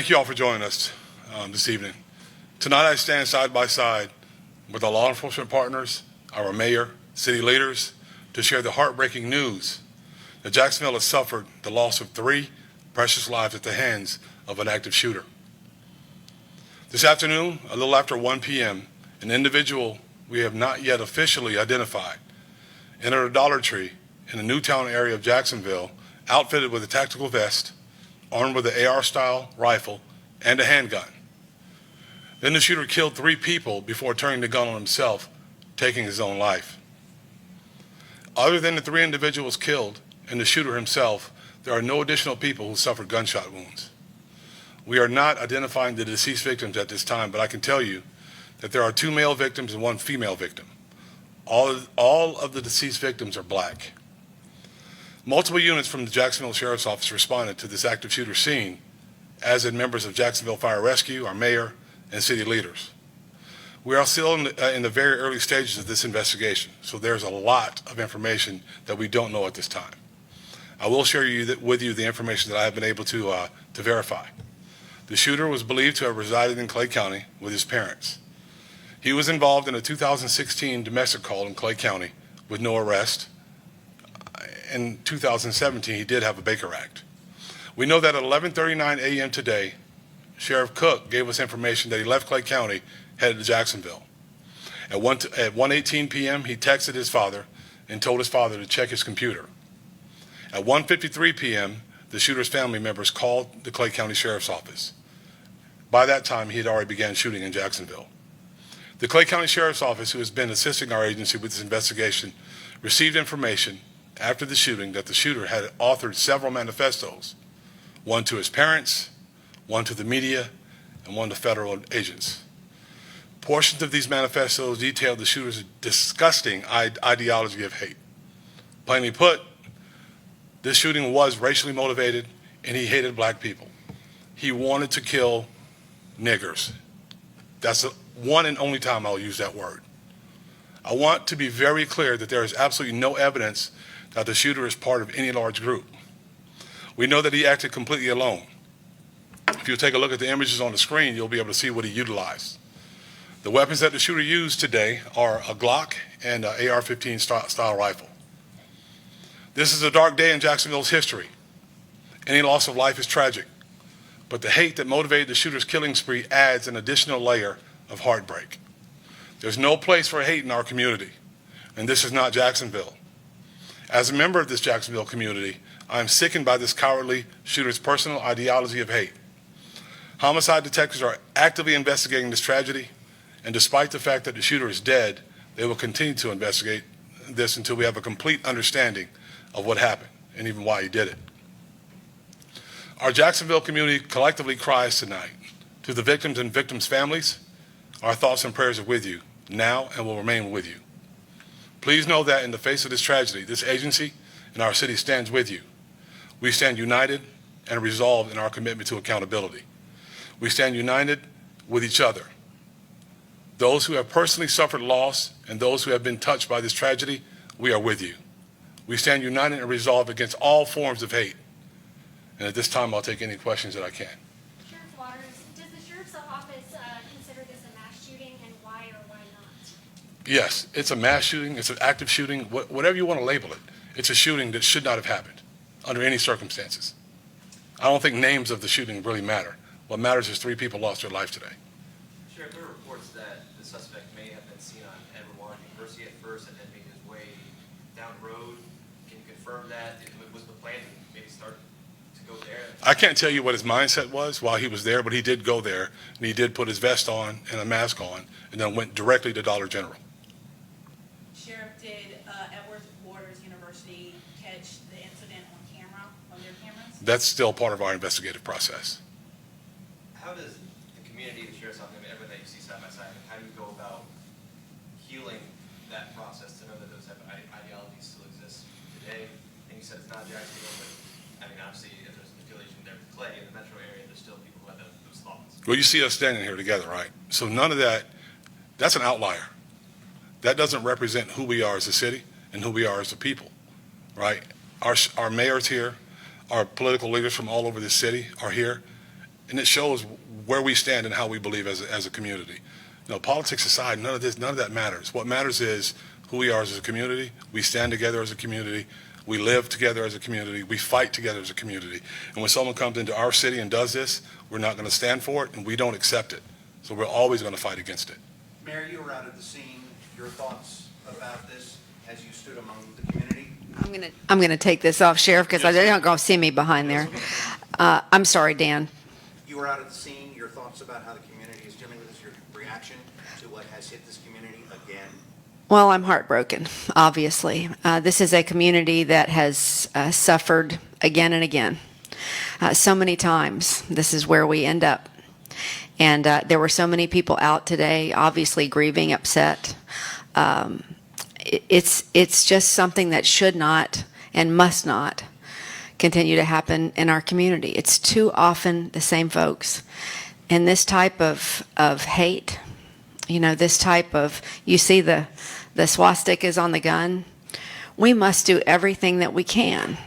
Thank you all for joining us this evening. Tonight I stand side by side with our law enforcement partners, our mayor, city leaders, to share the heartbreaking news that Jacksonville has suffered the loss of 3 precious lives at the hands of an active shooter. This afternoon, a little after 1 p.m., an individual we have not yet officially identified entered a Dollar Tree in the Newtown area of Jacksonville, outfitted with a tactical vest, armed with an AR-style rifle and a handgun. Then the shooter killed 3 people before turning the gun on himself, taking his own life. Other than the 3 individuals killed and the shooter himself, there are no additional people who suffered gunshot wounds. We are not identifying the deceased victims at this time, but I can tell you that there are 2 male victims and 1 female victim. All of the deceased victims are black. Multiple units from the Jacksonville Sheriff's Office responded to this active shooter scene, as did members of Jacksonville Fire Rescue, our mayor, and city leaders. We are still in the very early stages of this investigation, so there's a lot of information that we don't know at this time. I will share with you the information that I have been able to verify. The shooter was believed to have resided in Clay County with his parents. He was involved in a 2016 domestic call in Clay County with no arrest. In 2017, he did have a Baker Act. We know that at 11:39 a.m. today, Sheriff Cook gave us information that he left Clay County, headed to Jacksonville. At 1:18 p.m., he texted his father and told his father to check his computer. At 1:53 p.m., the shooter's family members called the Clay County Sheriff's Office. By that time, he had already began shooting in Jacksonville. The Clay County Sheriff's Office, who has been assisting our agency with this investigation, received information after the shooting that the shooter had authored several manifestos, one to his parents, one to the media, and one to federal agents. Portions of these manifestos detailed the shooter's disgusting ideology of hate. Plainly put, this shooting was racially motivated, and he hated black people. He wanted to kill niggers. That's the one and only time I'll use that word. I want to be very clear that there is absolutely no evidence that the shooter is part of any large group. We know that he acted completely alone. If you take a look at the images on the screen, you'll be able to see what he utilized. The weapons that the shooter used today are a Glock and an AR-15 style rifle. This is a dark day in Jacksonville's history. Any loss of life is tragic, but the hate that motivated the shooter's killing spree adds an additional layer of heartbreak. There's no place for hate in our community, and this is not Jacksonville. As a member of this Jacksonville community, I am sickened by this cowardly shooter's personal ideology of hate. Homicide detectives are actively investigating this tragedy, and despite the fact that the shooter is dead, they will continue to investigate this until we have a complete understanding of what happened and even why he did it. Our Jacksonville community collectively cries tonight. To the victims and victims' families, our thoughts and prayers are with you now and will remain with you. Please know that in the face of this tragedy, this agency and our city stands with you. We stand united and resolved in our commitment to accountability. We stand united with each other. Those who have personally suffered loss and those who have been touched by this tragedy, we are with you. We stand united and resolved against all forms of hate. And at this time, I'll take any questions that I can. Sheriff Waters, does the Sheriff's Office consider this a mass shooting, and why or why not? Yes, it's a mass shooting, it's an active shooting, whatever you want to label it. It's a shooting that should not have happened under any circumstances. I don't think names of the shooting really matter. What matters is 3 people lost their life today. Sheriff, there are reports that the suspect may have been seen on Edward Warren University at first and then made his way down the road. Can you confirm that? Was the plan to maybe start to go there? I can't tell you what his mindset was while he was there, but he did go there, and he did put his vest on and a mask on, and then went directly to Dollar General. Sheriff, did Edward Waters University catch the incident on camera, on their cameras? That's still part of our investigative process. How does the community, the Sheriff's Office, everyone that you see side by side, how do you go about healing that process to know that those type of ideologies still exist today? And you said it's not Jacksonville, but I mean, obviously, if there's an affiliation there with Clay in the metro area, there's still people who have those thoughts. Well, you see us standing here together, right? So none of that, that's an outlier. That doesn't represent who we are as a city and who we are as a people, right? Our mayor's here, our political leaders from all over the city are here, and it shows where we stand and how we believe as a community. You know, politics aside, none of that matters. What matters is who we are as a community. We stand together as a community. We live together as a community. We fight together as a community. And when someone comes into our city and does this, we're not going to stand for it, and we don't accept it. So we're always going to fight against it. Mayor, you were out at the scene. Your thoughts about this as you stood among the community? I'm going to take this off, Sheriff, because they're not going to see me behind there. I'm sorry, Dan. You were out at the scene. Your thoughts about how the community is dealing with this, your reaction to what has hit this community again? Well, I'm heartbroken, obviously. This is a community that has suffered again and again. So many times, this is where we end up. And there were so many people out today, obviously grieving, upset. It's just something that should not and must not continue to happen in our community. It's too often the same folks. And this type of hate, you know, this type of, you see the swastikas on the gun. We must do everything that we can.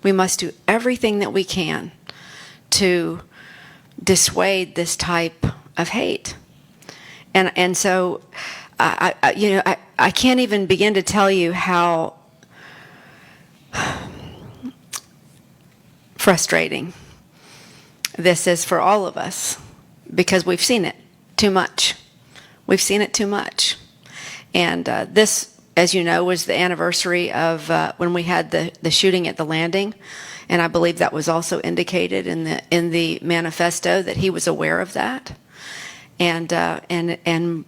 We must do everything that we can to dissuade this type of hate. And so, I can't even begin to tell you how frustrating this is for all of us, because we've seen it too much. We've seen it too much. And this, as you know, was the anniversary of when we had the shooting at the landing. And I believe that was also indicated in the manifesto that he was aware of that, and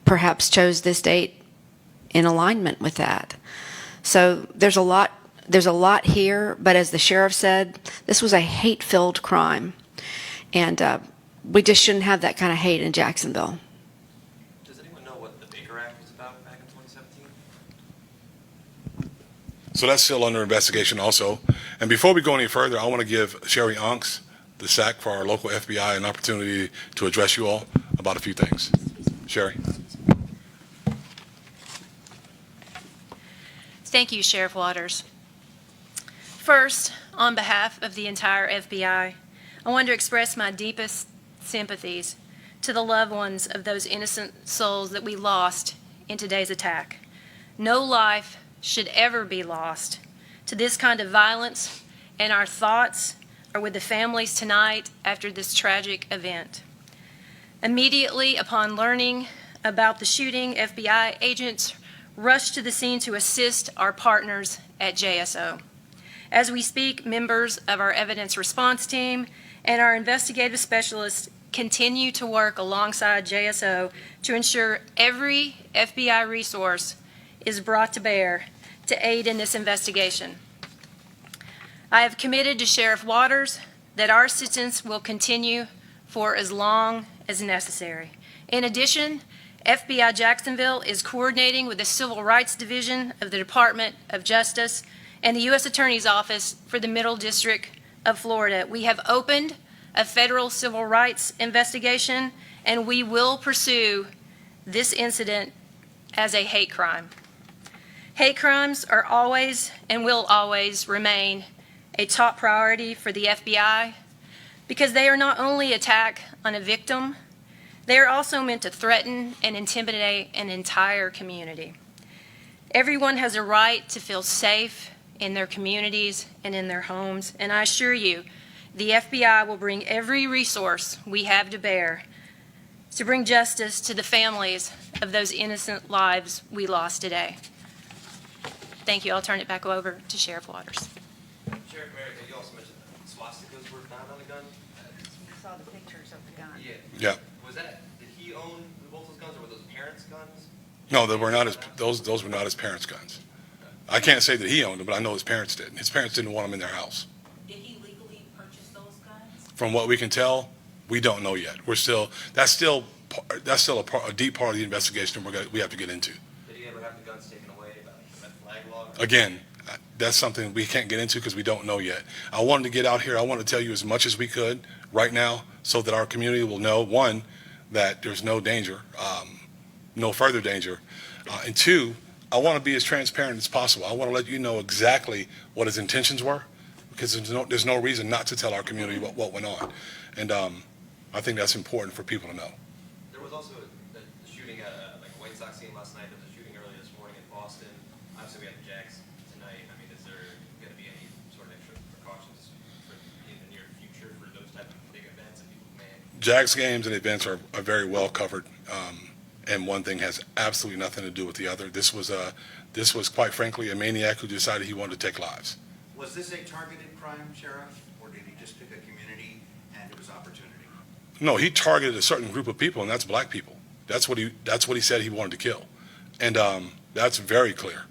perhaps chose this date in alignment with that. So there's a lot here. But as the sheriff said, this was a hate-filled crime, and we just shouldn't have that kind of hate in Jacksonville. Does anyone know what the Baker Act was about back in 2017? So that's still under investigation also. And before we go any further, I want to give Sherry Unks, the SAC for our local FBI, an opportunity to address you all about a few things. Sherry. Thank you, Sheriff Waters. First, on behalf of the entire FBI, I want to express my deepest sympathies to the loved ones of those innocent souls that we lost in today's attack. No life should ever be lost to this kind of violence, and our thoughts are with the families tonight after this tragic event. Immediately upon learning about the shooting, FBI agents rushed to the scene to assist our partners at JSO. As we speak, members of our evidence response team and our investigative specialists continue to work alongside JSO to ensure every FBI resource is brought to bear to aid in this investigation. I have committed to Sheriff Waters that our assistance will continue for as long as necessary. In addition, FBI Jacksonville is coordinating with the Civil Rights Division of the Department of Justice and the U.S. Attorney's Office for the Middle District of Florida. We have opened a federal civil rights investigation, and we will pursue this incident as a hate crime. Hate crimes are always and will always remain a top priority for the FBI because they are not only attack on a victim, they are also meant to threaten and intimidate an entire community. Everyone has a right to feel safe in their communities and in their homes, and I assure you, the FBI will bring every resource we have to bear to bring justice to the families of those innocent lives we lost today. Thank you. I'll turn it back over to Sheriff Waters. Sheriff Merrick, you also mentioned that swastikas were found on the gun. We saw the pictures of the gun. Yeah. Did he own both those guns, or were those parents' guns? No, they were not his, those were not his parents' guns. I can't say that he owned them, but I know his parents did. His parents didn't want them in their house. Did he legally purchase those guns? From what we can tell, we don't know yet. That's still a deep part of the investigation we have to get into. Did he ever have the guns taken away by the red flag law? Again, that's something we can't get into because we don't know yet. I wanted to get out here. I want to tell you as much as we could right now so that our community will know, one, that there's no danger, no further danger, and two, I want to be as transparent as possible. I want to let you know exactly what his intentions were because there's no reason not to tell our community what went on. And I think that's important for people to know. There was also a shooting at like a White Sox game last night. There was a shooting earlier this morning in Boston. Obviously, we have the Jags tonight. I mean, is there going to be any sort of extra precautions in the near future for those type of big events and people who may? Jags games and events are very well covered, and one thing has absolutely nothing to do with the other. This was quite frankly a maniac who decided he wanted to take lives. Was this a targeted crime, Sheriff, or did he just pick a community and it was opportunity? No, he targeted a certain group of people, and that's black people. That's what he said he wanted to kill, and that's very clear.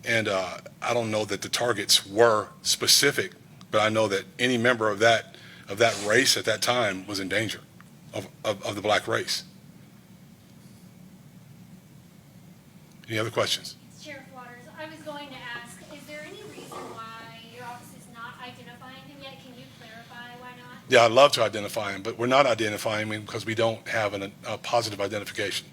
And I don't know that the targets were specific, but I know that any member of that race at that time was in danger of the black race. Any other questions? Sheriff Waters, I was going to ask, is there any reason why your office is not identifying him yet? Can you clarify why not? Yeah, I'd love to identify him, but we're not identifying him because we don't have a positive identification.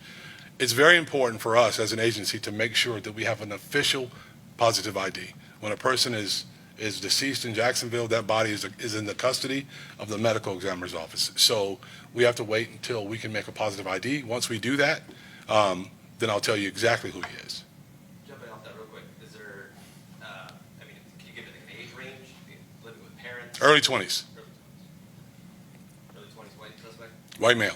It's very important for us as an agency to make sure that we have an official positive ID. When a person is deceased in Jacksonville, that body is in the custody of the medical examiner's office. So we have to wait until we can make a positive ID. Once we do that, then I'll tell you exactly who he is. Jumping off that real quick, is there, I mean, can you give it an age range? Living with parents? Early 20s, Early 20s, white suspect? white male.